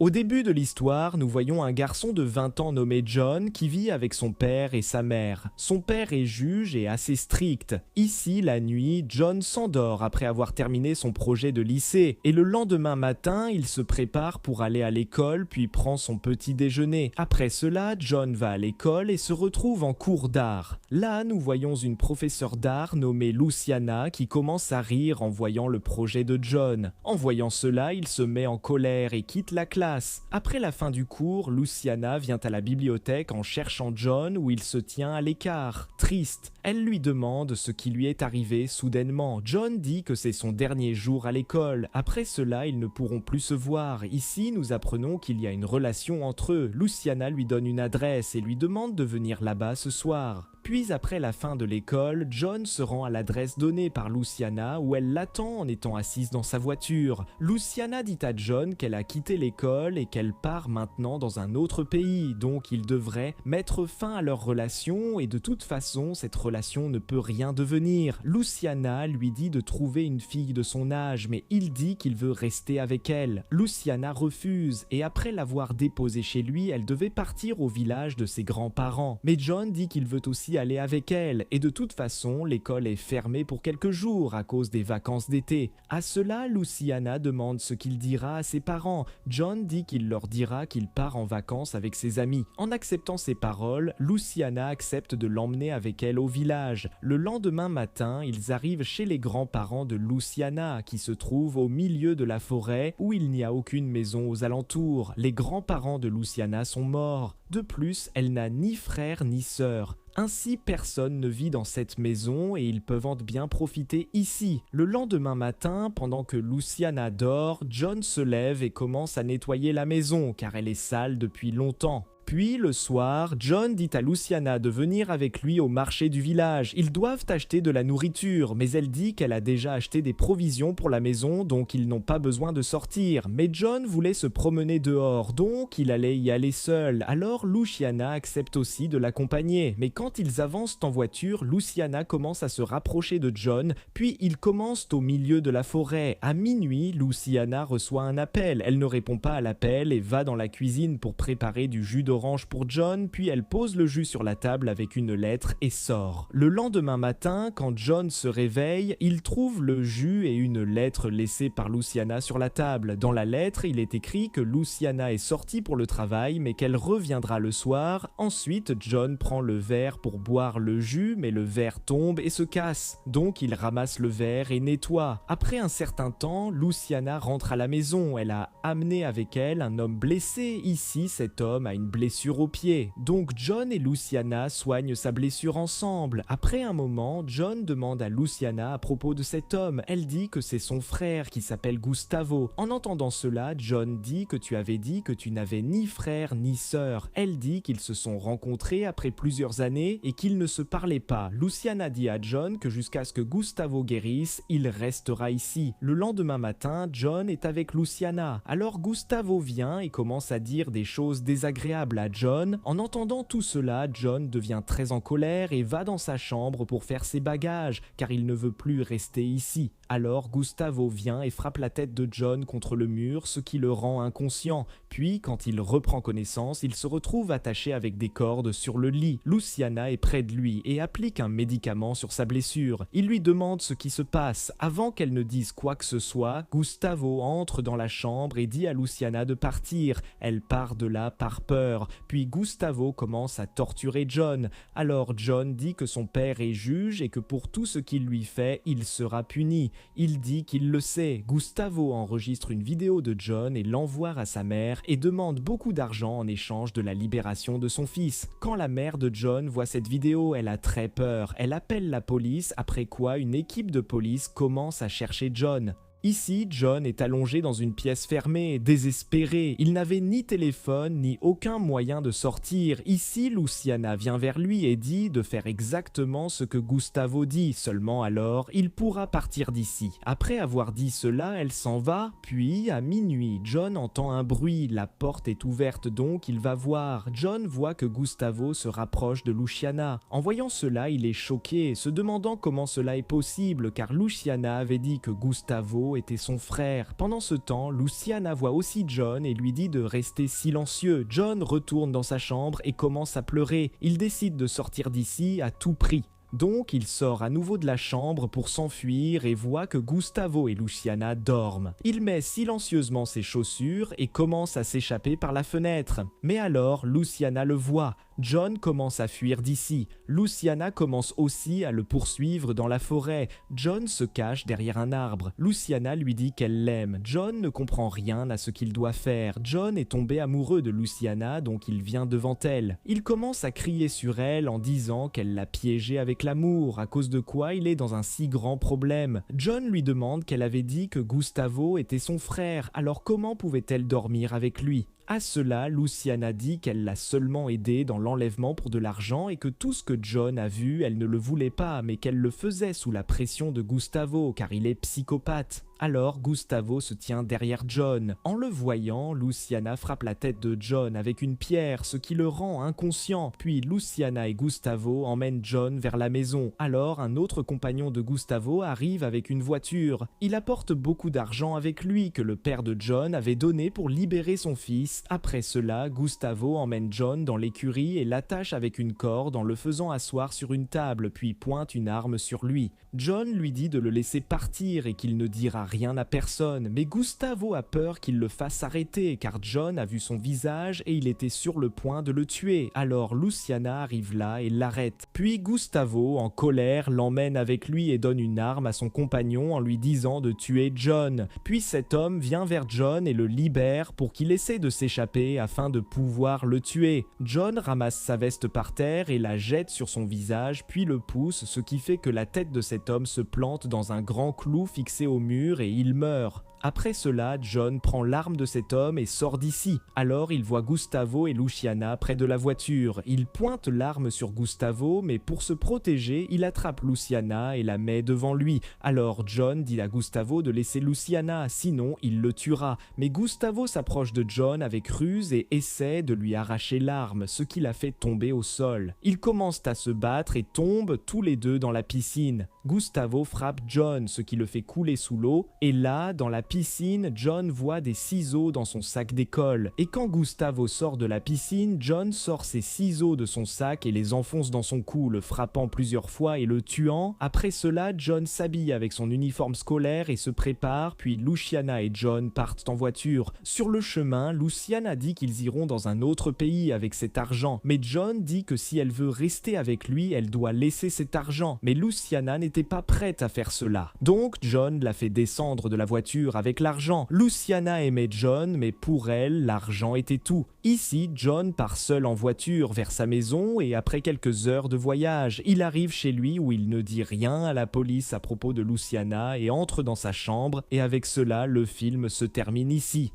Au début de l'histoire, nous voyons un garçon de 20 ans nommé John qui vit avec son père et sa mère. Son père est juge et assez strict. Ici, la nuit, John s'endort après avoir terminé son projet de lycée et le lendemain matin, il se prépare pour aller à l'école puis prend son petit déjeuner. Après cela, John va à l'école et se retrouve en cours d'art. Là, nous voyons une professeure d'art nommée Luciana qui commence à rire en voyant le projet de John. En voyant cela, il se met en colère et quitte la classe. Après la fin du cours, Luciana vient à la bibliothèque en cherchant John où il se tient à l'écart, triste. Elle lui demande ce qui lui est arrivé soudainement. John dit que c'est son dernier jour à l'école. Après cela, ils ne pourront plus se voir. Ici, nous apprenons qu'il y a une relation entre eux. Luciana lui donne une adresse et lui demande de venir là-bas ce soir. Puis après la fin de l'école, John se rend à l'adresse donnée par Luciana où elle l'attend en étant assise dans sa voiture. Luciana dit à John qu'elle a quitté l'école et qu'elle part maintenant dans un autre pays, donc il devrait mettre fin à leur relation et de toute façon cette relation ne peut rien devenir. Luciana lui dit de trouver une fille de son âge mais il dit qu'il veut rester avec elle. Luciana refuse et après l'avoir déposée chez lui, elle devait partir au village de ses grands-parents. Mais John dit qu'il veut aussi aller avec elle et de toute façon l'école est fermée pour quelques jours à cause des vacances d'été. À cela, Luciana demande ce qu'il dira à ses parents. John dit qu'il leur dira qu'il part en vacances avec ses amis. En acceptant ces paroles, Luciana accepte de l'emmener avec elle au village. Le lendemain matin, ils arrivent chez les grands-parents de Luciana qui se trouvent au milieu de la forêt où il n'y a aucune maison aux alentours. Les grands-parents de Luciana sont morts. De plus, elle n'a ni frère ni sœur. Ainsi, personne ne vit dans cette maison et ils peuvent en bien profiter ici. Le lendemain matin, pendant que Luciana dort, John se lève et commence à nettoyer la maison car elle est sale depuis longtemps. Puis, le soir, John dit à Luciana de venir avec lui au marché du village. Ils doivent acheter de la nourriture, mais elle dit qu'elle a déjà acheté des provisions pour la maison, donc ils n'ont pas besoin de sortir. Mais John voulait se promener dehors, donc il allait y aller seul. Alors Luciana accepte aussi de l'accompagner. Mais quand ils avancent en voiture, Luciana commence à se rapprocher de John, puis ils commencent au milieu de la forêt. À minuit, Luciana reçoit un appel. Elle ne répond pas à l'appel et va dans la cuisine pour préparer du jus d'orange pour John, puis elle pose le jus sur la table avec une lettre et sort. Le lendemain matin, quand John se réveille, il trouve le jus et une lettre laissée par Luciana sur la table. Dans la lettre, il est écrit que Luciana est sortie pour le travail, mais qu'elle reviendra le soir. Ensuite, John prend le verre pour boire le jus, mais le verre tombe et se casse. Donc, il ramasse le verre et nettoie. Après un certain temps, Luciana rentre à la maison. Elle a amené avec elle un homme blessé. Ici, cet homme a une blessure au pied. Donc John et Luciana soignent sa blessure ensemble. Après un moment, John demande à Luciana à propos de cet homme. Elle dit que c'est son frère qui s'appelle Gustavo. En entendant cela, John dit que tu avais dit que tu n'avais ni frère ni sœur. Elle dit qu'ils se sont rencontrés après plusieurs années et qu'ils ne se parlaient pas. Luciana dit à John que jusqu'à ce que Gustavo guérisse, il restera ici. Le lendemain matin, John est avec Luciana. Alors Gustavo vient et commence à dire des choses désagréables à John. En entendant tout cela, John devient très en colère et va dans sa chambre pour faire ses bagages, car il ne veut plus rester ici. Alors Gustavo vient et frappe la tête de John contre le mur, ce qui le rend inconscient. Puis, quand il reprend connaissance, il se retrouve attaché avec des cordes sur le lit. Luciana est près de lui et applique un médicament sur sa blessure. Il lui demande ce qui se passe. Avant qu'elle ne dise quoi que ce soit, Gustavo entre dans la chambre et dit à Luciana de partir. Elle part de là par peur. Puis Gustavo commence à torturer John. Alors John dit que son père est juge et que pour tout ce qu'il lui fait, il sera puni. Il dit qu'il le sait. Gustavo enregistre une vidéo de John et l'envoie à sa mère et demande beaucoup d'argent en échange de la libération de son fils. Quand la mère de John voit cette vidéo, elle a très peur. Elle appelle la police, après quoi une équipe de police commence à chercher John. Ici, John est allongé dans une pièce fermée, désespéré. Il n'avait ni téléphone, ni aucun moyen de sortir. Ici, Luciana vient vers lui et dit de faire exactement ce que Gustavo dit. Seulement alors, il pourra partir d'ici. Après avoir dit cela, elle s'en va. Puis, à minuit, John entend un bruit. La porte est ouverte donc, il va voir. John voit que Gustavo se rapproche de Luciana. En voyant cela, il est choqué, se demandant comment cela est possible, car Luciana avait dit que Gustavo Gustavo était son frère. Pendant ce temps, Luciana voit aussi John et lui dit de rester silencieux. John retourne dans sa chambre et commence à pleurer. Il décide de sortir d'ici à tout prix. Donc il sort à nouveau de la chambre pour s'enfuir et voit que Gustavo et Luciana dorment. Il met silencieusement ses chaussures et commence à s'échapper par la fenêtre. Mais alors Luciana le voit. John commence à fuir d'ici. Luciana commence aussi à le poursuivre dans la forêt. John se cache derrière un arbre. Luciana lui dit qu'elle l'aime. John ne comprend rien à ce qu'il doit faire. John est tombé amoureux de Luciana, donc il vient devant elle. Il commence à crier sur elle en disant qu'elle l'a piégé avec l'amour, à cause de quoi il est dans un si grand problème. John lui demande qu'elle avait dit que Gustavo était son frère, alors comment pouvait-elle dormir avec lui ? À cela, Luciana dit qu'elle l'a seulement aidé dans l'enlèvement pour de l'argent et que tout ce que John a vu, elle ne le voulait pas, mais qu'elle le faisait sous la pression de Gustavo, car il est psychopathe. Alors Gustavo se tient derrière John. En le voyant, Luciana frappe la tête de John avec une pierre, ce qui le rend inconscient. Puis Luciana et Gustavo emmènent John vers la maison. Alors un autre compagnon de Gustavo arrive avec une voiture. Il apporte beaucoup d'argent avec lui que le père de John avait donné pour libérer son fils. Après cela, Gustavo emmène John dans l'écurie et l'attache avec une corde en le faisant asseoir sur une table, puis pointe une arme sur lui. John lui dit de le laisser partir et qu'il ne dira rien à personne, mais Gustavo a peur qu'il le fasse arrêter car John a vu son visage et il était sur le point de le tuer. Alors Luciana arrive là et l'arrête. Puis Gustavo, en colère, l'emmène avec lui et donne une arme à son compagnon en lui disant de tuer John. Puis cet homme vient vers John et le libère pour qu'il essaie de s'échapper afin de pouvoir le tuer. John ramasse sa veste par terre et la jette sur son visage, puis le pousse, ce qui fait que la tête de cet homme se plante dans un grand clou fixé au mur et il meurt. Après cela, John prend l'arme de cet homme et sort d'ici. Alors il voit Gustavo et Luciana près de la voiture. Il pointe l'arme sur Gustavo, mais pour se protéger, il attrape Luciana et la met devant lui. Alors John dit à Gustavo de laisser Luciana, sinon il le tuera. Mais Gustavo s'approche de John avec ruse et essaie de lui arracher l'arme, ce qui la fait tomber au sol. Ils commencent à se battre et tombent tous les deux dans la piscine. Gustavo frappe John, ce qui le fait couler sous l'eau, et là, dans la piscine, John voit des ciseaux dans son sac d'école. Et quand Gustavo sort de la piscine, John sort ses ciseaux de son sac et les enfonce dans son cou, le frappant plusieurs fois et le tuant. Après cela, John s'habille avec son uniforme scolaire et se prépare, puis Luciana et John partent en voiture. Sur le chemin, Luciana dit qu'ils iront dans un autre pays avec cet argent, mais John dit que si elle veut rester avec lui, elle doit laisser cet argent. Mais Luciana n'était pas prête à faire cela. Donc John la fait descendre de la voiture avec l'argent. Luciana aimait John, mais pour elle, l'argent était tout. Ici, John part seul en voiture vers sa maison et après quelques heures de voyage, il arrive chez lui où il ne dit rien à la police à propos de Luciana et entre dans sa chambre et avec cela, le film se termine ici.